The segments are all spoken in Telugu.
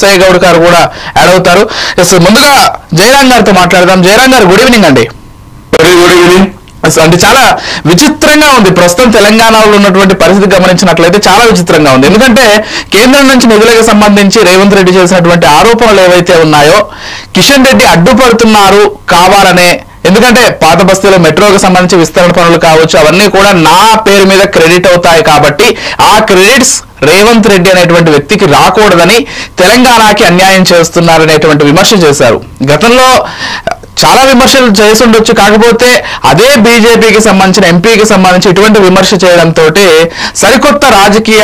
ఎస్ఐ గౌడ్ గారు కూడా యాడ్ అవుతారు. ముందుగా జయరాం గారితో మాట్లాడదాం. జయరాం గారు, గుడ్ ఈవినింగ్ అండి. Good evening. అంటే చాలా విచిత్రంగా ఉంది ప్రస్తుతం తెలంగాణలో ఉన్నటువంటి పరిస్థితి గమనించినట్లయితే చాలా విచిత్రంగా ఉంది. ఎందుకంటే కేంద్రం నుంచి నిధులకు సంబంధించి రేవంత్ రెడ్డి చేసినటువంటి ఆరోపణలు ఏవైతే ఉన్నాయో కిషన్ రెడ్డి అడ్డుపడుతున్నారు కావాలనే. ఎందుకంటే పాత బస్తీలో మెట్రోకి సంబంధించి విస్తరణ పనులు కావచ్చు, అవన్నీ కూడా నా పేరు మీద క్రెడిట్ అవుతాయి కాబట్టి ఆ క్రెడిట్స్ రేవంత్ రెడ్డి అనేటువంటి వ్యక్తికి రాకూడదని తెలంగాణకి అన్యాయం చేస్తున్నారనేటువంటి విమర్శ చేశారు. గతంలో చాలా విమర్శలు చేసి ఉండొచ్చు, కాకపోతే అదే బీజేపీకి సంబంధించిన ఎంపీకి సంబంధించి ఇటువంటి విమర్శ చేయడంతో సరికొత్త రాజకీయ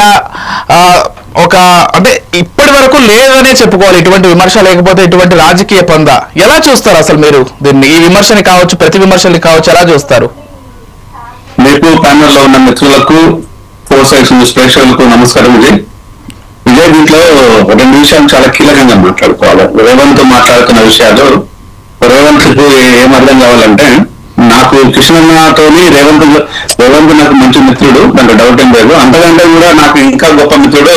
అంటే ఇప్పటి వరకు లేదనే చెప్పుకోవాలి ఇటువంటి విమర్శ, లేకపోతే ఇటువంటి రాజకీయ పందా. ఎలా చూస్తారు అసలు మీరు దీన్ని, ఈ విమర్శని కావచ్చు, ప్రతి విమర్శని కావచ్చు, ఎలా చూస్తారు? మీకు ప్యానెల్ లో ఉన్న మిత్రులకు, ఫోర్ సైడ్స్ న్యూస్ ప్రేక్షకులకు నమస్కారం. విజయ్ దీంట్లో రెండు విషయాలు చాలా కీలకంగా మాట్లాడుకోవాలి. రేవంత్ మాట్లాడుతున్న విషయాలు రేవంత్ కు ఏం అర్థం కావాలంటే, నాకు కృష్ణన్నతోని రేవంత్ నాకు మంచి మిత్రుడు, దాంట్లో డౌట్ ఏం లేదు. అంతకంటే కూడా నాకు ఇంకా గొప్ప మిత్రుడు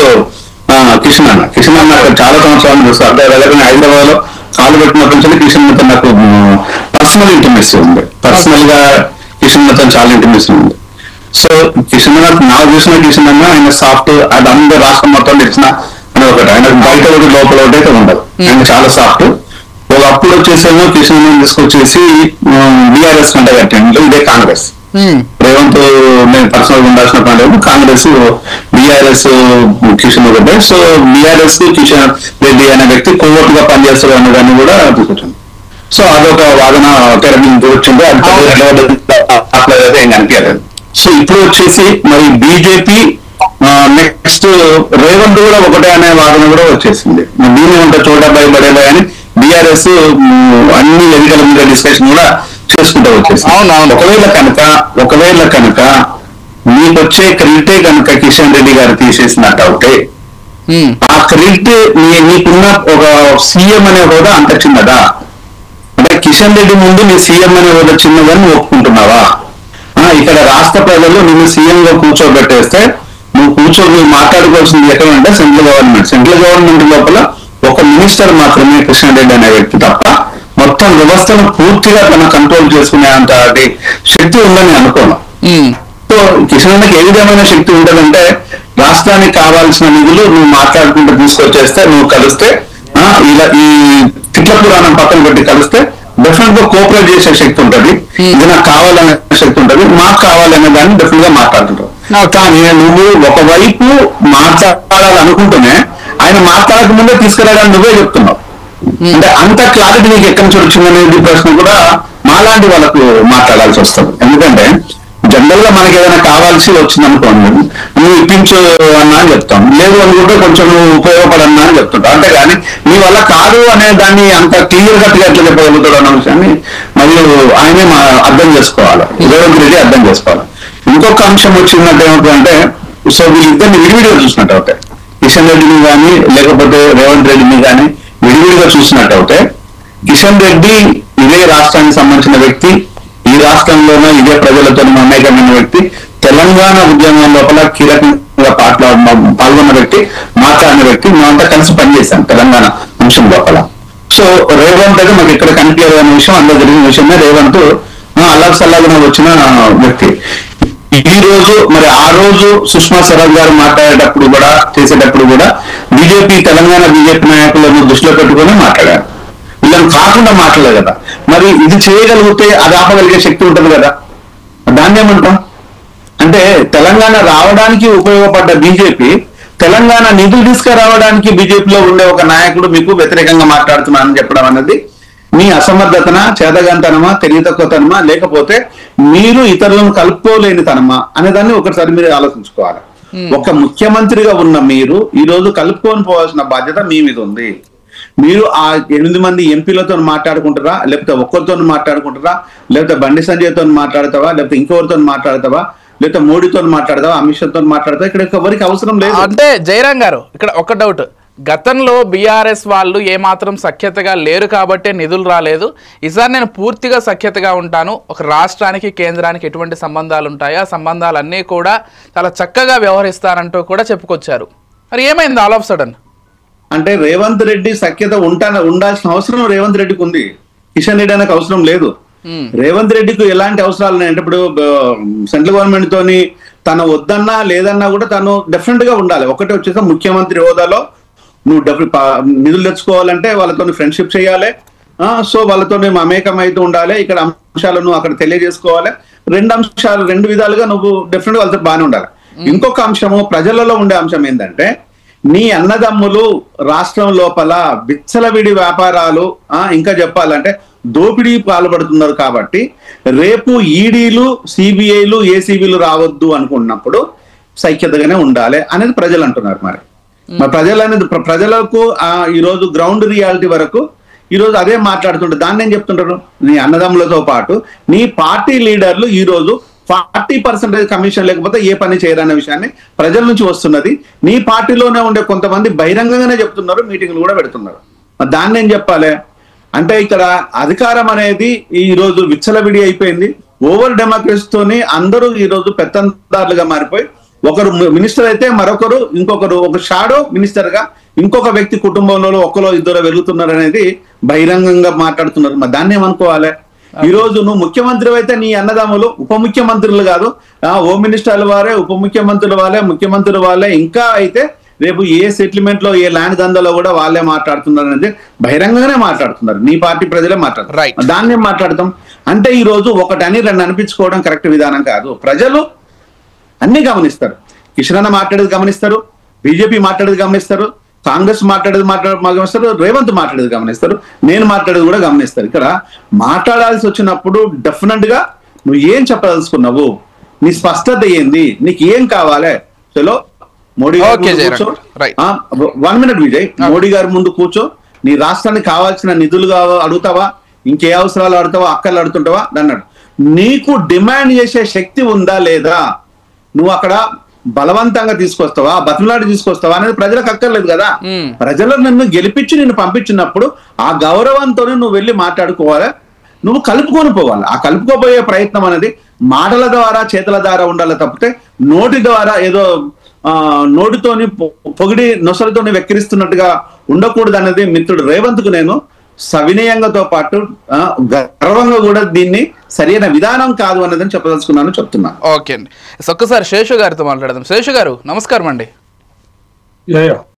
కిషన్ అన్న చాలా సంవత్సరాలు చూస్తారు. దగ్గర హైదరాబాద్ లో కాలు పెట్టినప్పటి నుంచి కిషన్తో నాకు పర్సనల్ ఇంటిమెసీ ఉంది. పర్సనల్ గా కిషన్తో చాలా ఇంటిమెసీ ఉంది. సో కిషన్ నాకు చూసిన కిషన్ అన్న ఆయన సాఫ్ట్, అది అందరూ రాష్ట్రం మొత్తం తెలిసిన అని ఒకటి. ఆయన బయట ఒకటి లోపల ఒకటి అయితే ఉండదు. ఆయన చాలా సాఫ్ట్. అప్పుడు వచ్చేసేమో కిషన్ తీసుకొచ్చేసి బీఆర్ఎస్ కంటే కట్టిండు. ఇదే కాంగ్రెస్. రేవంత్ నేను పర్సనల్ ఉండాల్సిన పని కాంగ్రెస్, బీఆర్ఎస్ కిషన్ ఒకటే. సో బీఆర్ఎస్ కిషన్ రెడ్డి అనే వ్యక్తి కోవర్టుగా పనిచేస్తారు అన్నదాన్ని కూడా తీసుకొచ్చింది. సో అదొక వాదన తెర మీద వచ్చింది. అది ఏం కనిపించలేదు. సో ఇప్పుడు వచ్చేసి మరి బీజేపీ నెక్స్ట్ రేవంత్ కూడా ఒకటే అనే వాదన కూడా వచ్చేసింది. దీని ఉంటే చోట భయపడేలా అని బీఆర్ఎస్ అన్ని ఎన్నికల మీద డిస్కషన్ కూడా చేసుకుంటూ వచ్చేసి. ఒకవేళ కనుక మీకు వచ్చే క్రెడిటే కనుక కిషన్ రెడ్డి గారు తీసేసినట్టు ఆ క్రెడిట్ నీకున్న ఒక సీఎం అనే హోదా అంత చిన్నదా? అంటే కిషన్ రెడ్డి ముందు నీ సీఎం అనే హోదా చిన్నదని ఒప్పుకుంటున్నావా? ఇక్కడ రాష్ట్ర ప్రజలు నిన్ను సీఎం గా కూర్చోబెట్టేస్తే నువ్వు మాట్లాడుకోవాల్సింది ఎక్కడంటే సెంట్రల్ గవర్నమెంట్ లోపల ఒక మినిస్టర్ మాత్రమే కిషన్ రెడ్డి అనే వ్యక్తి తప్ప మొత్తం వ్యవస్థను పూర్తిగా తన కంట్రోల్ చేసుకునే అంత శక్తి ఉందని అనుకోను. సో కిషన్ రెడ్డికి ఏ విధమైన శక్తి ఉంటుందంటే, రాష్ట్రానికి కావాల్సిన నిధులు నువ్వు మాట్లాడుకుంటూ తీసుకొచ్చేస్తే, నువ్వు కలిస్తే ఇలా ఈ తిట్ల పురాణం పక్కన పెట్టి కలిస్తే డెఫినెట్ గా కోఆపరేట్ చేసే శక్తి ఉంటుంది. ఇది నాకు కావాలనే శక్తి ఉంటుంది. మాకు కావాలనే దాన్ని డెఫినెట్ గా మాట్లాడుతుంటావు. కానీ నువ్వు ఒకవైపు మాట్లాడాలనుకుంటూనే ఆయన మాట్లాడక ముందే తీసుకురావడానికి నువ్వే చెప్తున్నావు. అంటే అంత క్లారిటీ నీకు ఎక్కడి నుంచి వచ్చిందనేది ప్రశ్న కూడా మాలాంటి వాళ్ళకు మాట్లాడాల్సి వస్తుంది. ఎందుకంటే జనరల్ గా మనకి ఏదైనా కావాల్సి వచ్చింది అనుకోండి, నువ్వు ఇప్పించు అన్నా అని చెప్తాం, లేదు అనుకుంటే కొంచెం నువ్వు ఉపయోగపడన్నా అని చెప్తుంటావు. అంతేగాని నీ వల్ల కాదు అనే దాన్ని అంత క్లియర్ గా ఎట్లా చెప్పగలుగుతాడు అన్న విషయాన్ని మరియు ఆయనే అర్థం చేసుకోవాలి, రేవంత్ రెడ్డి అర్థం చేసుకోవాలి. ఇంకొక అంశం వచ్చిందంటే ఏమిటంటే, సో వీళ్ళిద్దరిని విడివిడిగా చూసినట్టు అవుతాయి. కిషన్ రెడ్డిని కానీ లేకపోతే రేవంత్ రెడ్డిని కానీ విడివిడిగా చూసినట్టు అవుతే, కిషన్ రెడ్డి ఇదే రాష్ట్రానికి సంబంధించిన వ్యక్తి, ఈ రాష్ట్రంలోనూ ఇదే ప్రజలతో మమేకమైన వ్యక్తి, తెలంగాణ ఉద్యమం లోపల కీలకంగా పాల్గొన్న వ్యక్తి, మాట్లాడిన వ్యక్తి, మేమంతా కలిసి పనిచేశాం తెలంగాణ అంశం లోపల. సో రేవంత్ అయితే మాకు ఇక్కడ కనిపించే అనే విషయం అందులో జరిగిన విషయమే. రేవంత్ అల్లాగ్ సల్లాగా వచ్చిన వ్యక్తి. ఈ రోజు మరి ఆ రోజు సుష్మా స్వరాజ్ గారు మాట్లాడేటప్పుడు కూడా చేసేటప్పుడు కూడా తెలంగాణ బీజేపీ నాయకులను దృష్టిలో పెట్టుకుని మాట్లాడారు. వీళ్ళని కాకుండా మాట్లాడలేదు కదా. మరి ఇది చేయగలిగితే అది ఆపగలిగే శక్తి ఉంటుంది కదా, దాన్ని ఏమంటాం? అంటే తెలంగాణ రావడానికి ఉపయోగపడ్డ బీజేపీ తెలంగాణ నిధులు తీసుకురావడానికి బీజేపీలో ఉండే ఒక నాయకుడు మీకు వ్యతిరేకంగా మాట్లాడుతున్నానని చెప్పడం అనేది మీ అసమర్థతనా, చేతగాంతనమా, తెలియతక్కువతనమా, లేకపోతే మీరు ఇతరులను కలుపుకోలేని తనమా అనే దాన్ని ఒకసారి మీరు ఆలోచించుకోవాలి. ఒక ముఖ్యమంత్రిగా ఉన్న మీరు ఈ రోజు కలుపుకొని పోవాల్సిన బాధ్యత మీ మీద ఉంది. మీరు ఆ 8 మంది ఎంపీలతో మాట్లాడుకుంటారా, లేకపోతే ఒక్కరితో మాట్లాడుకుంటారా, లేకపోతే బండి సంజయ్తో మాట్లాడతావా, లేకపోతే ఇంకొకరితో మాట్లాడతావా, లేకపోతే మోడీతో మాట్లాడతావా, అమిత్ షాతో మాట్లాడతావా? ఇక్కడ ఎవరికి అవసరం లేదు. అంటే జయరాం గారు, ఇక్కడ ఒక డౌట్, గతంలో బీఆర్ఎస్ వాళ్ళు ఏమాత్రం సఖ్యతగా లేరు కాబట్టే నిధులు రాలేదు. ఈసారి నేను పూర్తిగా సఖ్యతగా ఉంటాను, ఒక రాష్ట్రానికి కేంద్రానికి ఎటువంటి సంబంధాలు ఉంటాయో ఆ సంబంధాలన్నీ కూడా చాలా చక్కగా వ్యవహరిస్తానంటూ కూడా చెప్పుకొచ్చారు. మరి ఏమైంది ఆల్ ఆఫ్ సడన్? అంటే రేవంత్ రెడ్డి సఖ్యత ఉండాల్సిన అవసరం రేవంత్ రెడ్డికి ఉంది, కిషన్ రెడ్డి అనేది అవసరం లేదు. రేవంత్ రెడ్డికి ఎలాంటి అవసరాలు ఉన్నాయంటే ఇప్పుడు సెంట్రల్ గవర్నమెంట్ తోని తను వద్దన్నా లేదన్నా కూడా తను డెఫినెట్ గా ఉండాలి. ఒకటి వచ్చేసి ముఖ్యమంత్రి హోదాలో నువ్వు నిధులు తెచ్చుకోవాలంటే వాళ్ళతో ఫ్రెండ్షిప్ చేయాలి, సో వాళ్ళతో మమేకం అయితే ఉండాలి, ఇక్కడ అంశాలను అక్కడ తెలియజేసుకోవాలి. రెండు విధాలుగా నువ్వు డెఫినెట్ గా వాళ్ళతో బాగానే ఉండాలి. ఇంకొక అంశము ప్రజలలో ఉండే అంశం ఏంటంటే నీ అన్నదమ్ములు రాష్ట్రం లోపల విచ్చలవిడి వ్యాపారాలు, ఇంకా చెప్పాలంటే దోపిడీ పాల్పడుతున్నారు కాబట్టి రేపు ఈడీలు సిబిఐలు ఏసీబీలు రావద్దు అనుకున్నప్పుడు సైక్యతగానే ఉండాలి అనేది ప్రజలు అంటున్నారు. మరి ప్రజలకు ఈరోజు గ్రౌండ్ రియాలిటీ వరకు ఈరోజు అదే మాట్లాడుతుంటారు. దాన్ని ఏం చెప్తుంటారు, నీ అన్నదమ్ములతో పాటు నీ పార్టీ లీడర్లు ఈరోజు 40% కమిషన్ లేకపోతే ఏ పని చేయరనే విషయాన్ని ప్రజల నుంచి వస్తున్నది. నీ పార్టీలోనే ఉండే కొంతమంది బహిరంగంగానే చెప్తున్నారు, మీటింగ్లు కూడా పెడుతున్నారు. దాన్ని ఏం చెప్పాలి అంటే ఇక్కడ అధికారం అనేది ఈ రోజు విచ్చలవిడి అయిపోయింది. ఓవర్ డెమోక్రసీతోని అందరూ ఈ రోజు పెత్తందారులుగా మారిపోయి ఒకరు మినిస్టర్ అయితే మరొకరు ఇంకొకరు ఒక షాడో మినిస్టర్ గా ఇంకొక వ్యక్తి కుటుంబంలో ఒకరో ఇద్దరు వెలుగుతున్నారు అనేది బహిరంగంగా మాట్లాడుతున్నారు. మరి దాన్ని ఏమనుకోవాలి? ఈ రోజు నువ్వు ముఖ్యమంత్రి అయితే నీ అన్నదమ్ములు ఉప ముఖ్యమంత్రులు కాదు, హోమ్ మినిస్టర్ల వారే, ఉప ముఖ్యమంత్రుల వాళ్ళే, ముఖ్యమంత్రుల వాళ్ళే, ఇంకా అయితే రేపు ఏ సెటిల్మెంట్ లో ఏ ల్యాండ్ దందాలో కూడా వాళ్ళే మాట్లాడుతున్నారు అనేది బహిరంగంగానే మాట్లాడుతున్నారు. నీ పార్టీ ప్రజలే మాట్లాడుతున్నారు. దాన్ని ఏం మాట్లాడతాం అంటే ఈ రోజు ఒకటని రెండు అనిపించుకోవడం కరెక్ట్ విధానం కాదు. ప్రజలు అన్ని గమనిస్తారు. కిషన్ అన్న మాట్లాడేది గమనిస్తారు, బీజేపీ మాట్లాడేది గమనిస్తారు, కాంగ్రెస్ మాట్లాడేది గమనిస్తారు, రేవంత్ మాట్లాడేది గమనిస్తారు, నేను మాట్లాడేది కూడా గమనిస్తారు. ఇక్కడ మాట్లాడాల్సి వచ్చినప్పుడు డెఫినెట్ గా నువ్వు ఏం చెప్పదలుచుకున్నావు, నీ స్పష్టత ఏంది, నీకు ఏం కావాలి, చలో మోడీ కూర్చో. 1 minute విజయ్, మోడీ గారి ముందు కూర్చో, నీ రాష్ట్రానికి కావాల్సిన నిధులు అడుగుతావా, ఇంకే అవసరాలు అడుగుతావా, అక్కర్లు అడుగుతుంటావా అన్నాడు. నీకు డిమాండ్ చేసే శక్తి ఉందా లేదా, నువ్వు అక్కడ బలవంతంగా తీసుకొస్తావా, బతిమలాడి తీసుకొస్తావా అనేది ప్రజలకు అక్కర్లేదు కదా. ప్రజలు నిన్ను గెలిపించి నిన్ను పంపించినప్పుడు ఆ గౌరవంతో నువ్వు వెళ్ళి మాట్లాడుకోవాలి, నువ్వు కలుపుకొని పోవాలి. ఆ కలుపుకోబోయే ప్రయత్నం అనేది మాటల ద్వారా చేతుల ద్వారా ఉండాలి తప్పితే నోటి ద్వారా ఏదో నోటితోని పొగిడి నొసలతోని వెక్కిరిస్తున్నట్టుగా ఉండకూడదు అనేది మిత్రుడు రేవంత్ కు నేను సవినయంగాతో పాటు గర్వంగా కూడా దీన్ని సరైన విధానం కాదు అన్నదని చెప్పదలుచుకున్నాను, చెప్తున్నాను. ఓకే అండి, ఒక్కసారి శేషు గారితో మాట్లాడదాం. శేషు గారు నమస్కారం అండి.